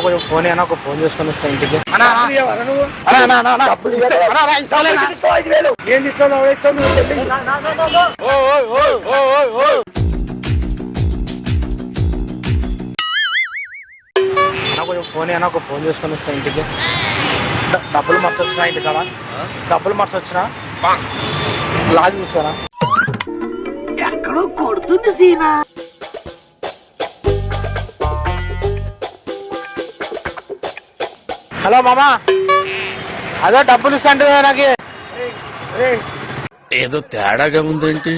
కొంచెం ఫోన్ అయినా ఒక ఫోన్ చేసుకుని వస్తా ఇంటికి. ఏం తీస్తావు? కొంచెం ఫోన్ అయినా ఒక ఫోన్ చేసుకుని వస్తా ఇంటికి. డబ్బులు మర్చి వచ్చినా ఇంటికాడ, డబ్బులు మర్చి వచ్చినా లాగ్ చూస్తానా ఎక్కడో కొడుతుంది సీనా. హలో మామా, అదే డబ్బులు ఇస్తాంటే నాకు ఏదో తేడాగా ఉందేంటి?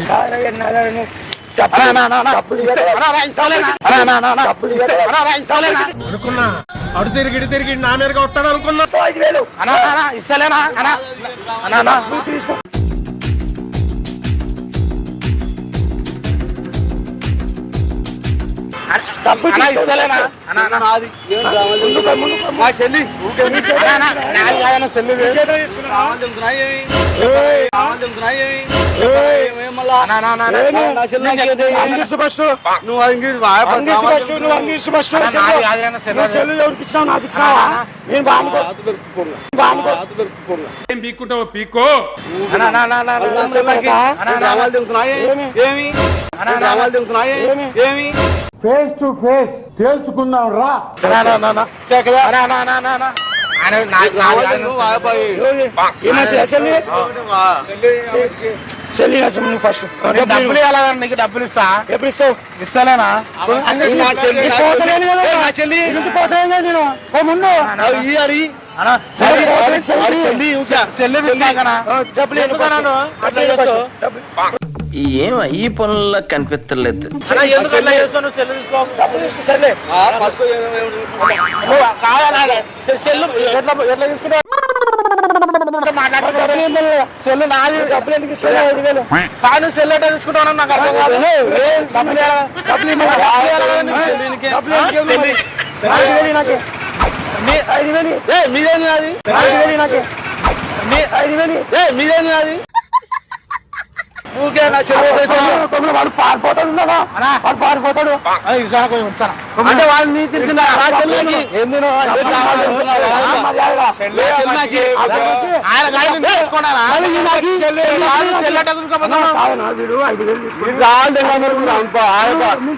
అనుకున్నా అడు తిరిగి తిరిగి నా మీదగా వస్తాడు అనుకున్నా. ఇస్తలేనా అన్నా? తీసుకో. ఇస్తలేనా మా చెల్లి సెల్లు ఏం పీక్కుంటావు పీక్కో. ఫేస్ టు ఫేస్ తేల్చుకుందాం రా. ఫస్ట్ డబ్బులు ఇవ్వాలా? నీకు డబ్బులు ఇస్తా. ఎప్పుడు ఇస్తావు? ఇస్తలేనా? ఏం ఈ పనుల్లో కనిపించలేదు. సెల్లు నాది. డబ్బులు ఎందుకు ఇస్తున్నావు? కాదు సెల్లు ఎట్లా తీసుకుంటావు? నాకు అర్థం కాదు. మీదేని నాది, మీదేని నాది. వాడు పారిపోతాడు, వాడు పారిపోతాడు అంటే వాళ్ళని తిరిగిందా?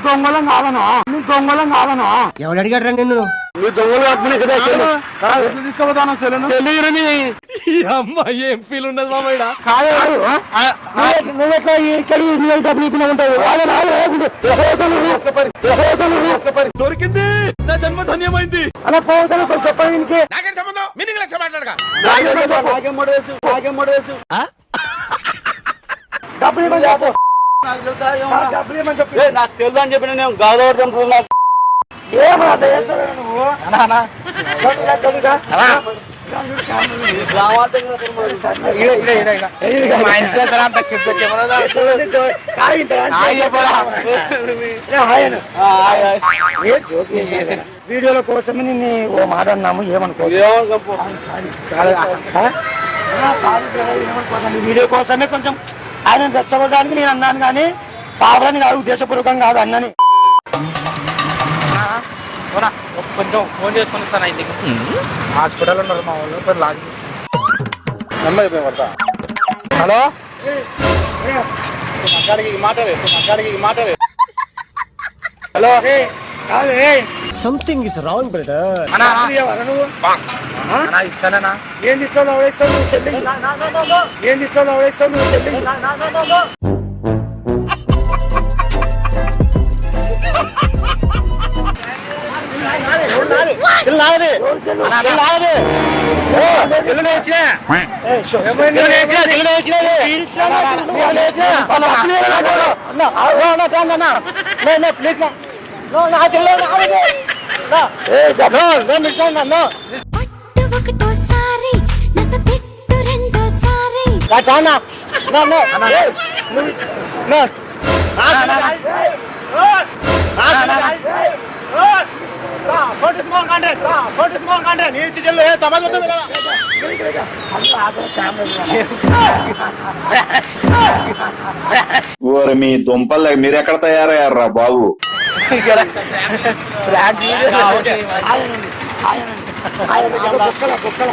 దొంగలం కాదను. ఎవడు అడిగాడు రా నిన్ను? మీ దొంగలు తీసుకోపోతాను తెలియని. అమ్మాయి ఏం ఫీల్ ఉన్నది మామయ్య? నువ్వెట్లా డబ్బులు ఇచ్చిన ఉంటావు? దొరికింది, నా జన్మ ధన్యమైంది. అలా పోతాను చెప్పడానికి నాకేం సంబంధం? మీనింగ్ లెక్క మాట్లాడగా డబ్బులు ఇవ్వని చెప్పు. నాకు తెలుసు అని చెప్పిన నేను గౌరవ నువ్వు వీడియోల కోసమే నిన్ను ఓ మాట అన్నాము. వీడియో కోసమే కొంచెం ఆయన రెచ్చగొట్టడానికి నేను అన్నాను, కానీ కావాలని కాదు, ఉద్దేశపూర్వకంగా కాదు అన్నని. కొంచెం ఫోన్ చేసుకుని ఇస్తాను ఇంటికి. హాస్పిటల్ ఉన్నారు మా వాళ్ళు, లాగ్ హలో మాట్లాడే హలో కాదు సంథింగ్ ఇస్ రాంగ్ బ్రదర్. ఇస్తానా? ఏం తీస్తావు? ఏం తీస్తావు? ఓరి మీ దుంపల్ మీరెక్కడ తయారయ్యారా బాబు? కుక్కల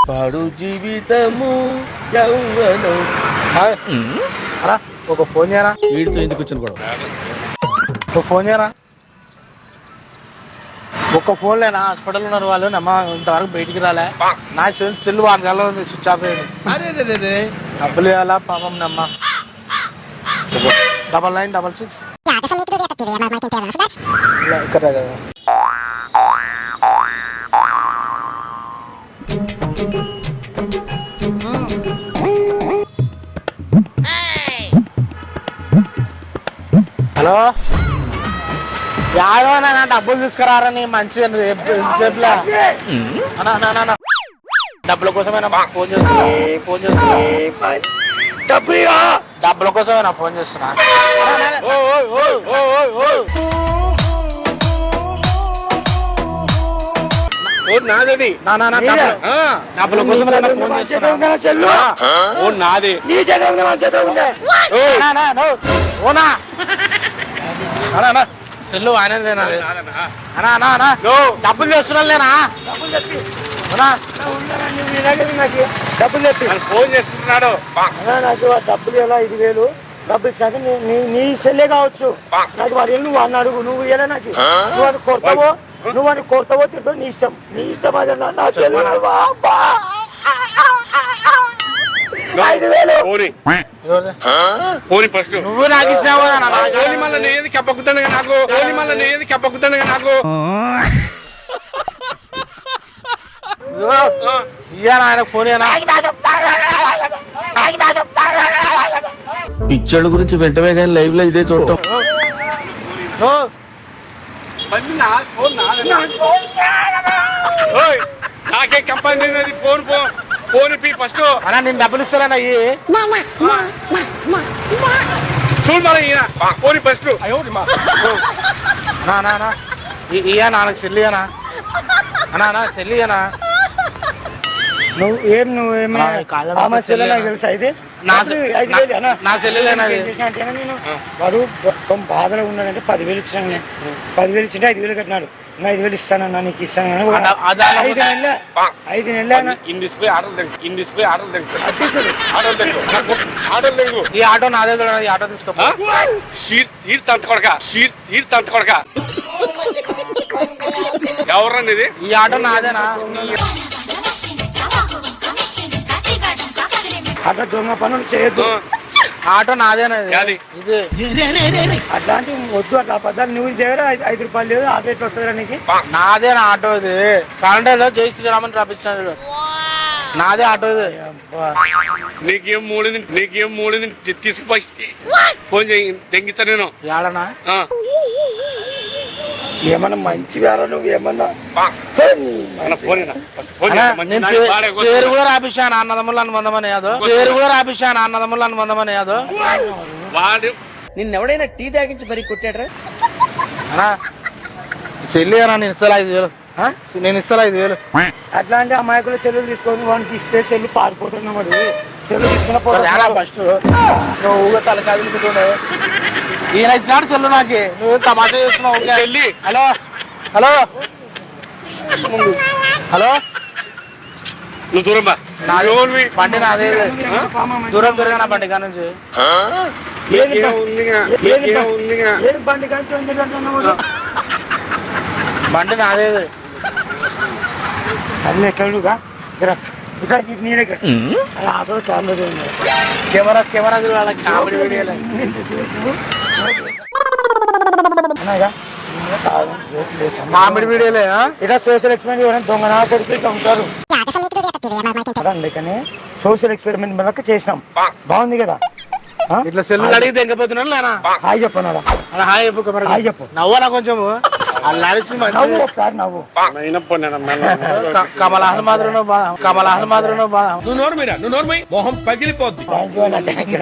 పాడు జీవితము యవ్వనం. అలా ఒక ఫోన్ చేయనా, వీడితో ఎందుకు వచ్చిన గొడవ? ఒక ఫోన్ చేయనా. ఒక్క ఫోన్ లేనా, హాస్పిటల్ ఉన్నారు వాళ్ళు, నమ్మ ఇంతవరకు బయటికి రాలే. నా సెల్ వాడగల ఉంది, స్విచ్ ఆఫ్ అయ్యింది. అరే డబ్బులు ఇవ్వాలా పాపం నమ్మ. 9966 ఇక్కడ కదా. హలో, యాదవనా డబ్బులు తీసుకురారని మంచిగా సేపులా డబ్బుల కోసమేనా ఫోన్ చేస్తున్నా? డబ్బుల కోసమేనా ఫోన్ చేస్తున్నా? నాది డబ్బుల కోసం ఫోన్ చేస్తున్నా. నాది నీ చేతిలో ఉందే ఓనా సెల్లు ఆయనది లేనాది. అనా డబ్బులు చేస్తున్నాలేనా? డబ్బులు చెప్పి ఫోన్ చేసుకుంటున్నాడు. నాకు డబ్బులు ఎలా 5,000 డబ్బులు ఇచ్చాక నీ సెల్లే కావచ్చు. నాకు వాడు నువ్వు అన్న అడుగు, నువ్వు ఇయ్యలే నాకు. నువ్వు అని కొడతావో, నువ్వు అని కొడతావో తిడతావు, నీ ఇష్టం. నీ ఇష్టం అది నా సెల్లు 5,000 పోనీ ఫస్ట్ నువ్వు నాకు ఇచ్చినావు ఓలి మళ్ళీ నేను కెప్పకుతాను నాకు. ఓలి మళ్ళీ నేను కెప్పకుతాను నాకు. ఇయ్యానా ఆయన ఫోన్ ఇయ్యానా? పిచ్చోళ్ళ గురించి వెంటనే కానీ లైవ్ లో ఇదే చూడటం. నాకే కంపెనీ ఫోన్ ఫోన్ ఇప్పి ఫస్ట్. అన్నా నేను డబ్బులు ఇస్తానన్నా ఇయ్యి. చూడు మరి ఫోన్ ఫస్ట్. ఇయ్యా నాకు సెల్లు ఇయ్యానా? అన్నా సెల్లు ఇయ్యానా? నువ్వేమన్నా ఆమె సెల్లు నాకు తెలుసా? అయితే నా సెల్లులేనది. వాడు మొత్తం బాధలో ఉన్నాడంటే 10,000 ఇచ్చినాను నేను. 10,000 ఇచ్చింటే 5,000 కట్టినాడు. 5,000 ఇస్తానన్నా, నీకు ఇస్తాను. 5 నెలలు ఇండిస్ప్లే ఆటలు తెంగు ఈ ఆటో నాదే చూడండి, ఈ ఆటో తీసుకో. తీర్ తంత కొడక ఎవరండి ఇది? ఈ ఆటో నాదేనా? అట్లా దొంగ పనులు చేయొద్దు. ఆటో నాదేనా యాది? ఇది? అట్లాంటివి వద్దు. అట్లా అబద్ధాలు. నువ్వు దగ్గర 5 రూపాయలు లేదు, ఆటో ఎట్లా వస్తుందిరా నీకు? నాదేనా ఆటో ఇది? కాండేలో జై శ్రీరామన్ రాపించాను, నాదే ఆటో ఇది. నీకేం మూడింది తీసుకుపోయి ఫోన్ చేయి, తెంగిస్తా నేను. ఏడనా? ఏమన్నా మంచి వేళ నువ్వు ఏమన్నా పేరు కూడా రాపించాను అన్నదమ్ములు అనుబంధమని యాదో. పేరు కూడా రాపించాను అన్నదమ్ములు అనుబంధమని యాదో. వాడు నిన్నెవడైనా టీ తాగించి మరి కొట్టాడరా? అన్నా సెల్లు అన్నా, నేను ఇస్తా 5,000. నేను ఇస్తా 5,000. అట్లాంటి అమాయకులు సెల్లులు తీసుకొని వాడికి ఇస్తే సెల్లు పారిపోతున్నాడు. వాడు సెల్లు తీసుకున్న ఫస్ట్ నువ్వు ఊగా తలకాదులుకుంటుండే. ఈయన ఇచ్చినాడు సెల్లు నాకు, నువ్వు తమాషా చేస్తున్నావు. హలో హలో హలో, నువ్వు దూరం బా. బండి నాదే. దూరం నా బండి కాడ నుంచి. ఏది బండి కానీ బండి నాదే. అన్నీ ఎక్కడుగా ఇక్కడ నీడే ఆటో కెమెరా కెమెరా వాళ్ళకి కామెడీ వీడియోలు కామెడీ వీడియోలే. ఇట్లా సోషల్ ఎక్స్పెరిమెంట్ దొంగ నా కొడుకు ఉంటారు. అందుకని సోషల్ ఎక్స్పెరిమెంట్ మనకు చేసినాం, బాగుంది కదా. ఇట్లా సెల్లు అడిగితే ఎంకపోతున్నాను లేనా? హాయ్ చెప్పన్నారా? హాయ్ చెప్పు. హాయ్ చెప్పు. నవ్వనా కొంచెము? నవ్వు ఒకసారి నవ్వు. కమల్ హాసన్ మాత్రం నువ్వు నోరు మొహం పగిలిపోద్ది. థ్యాంక్ యూ అన్న, థ్యాంక్ యూ.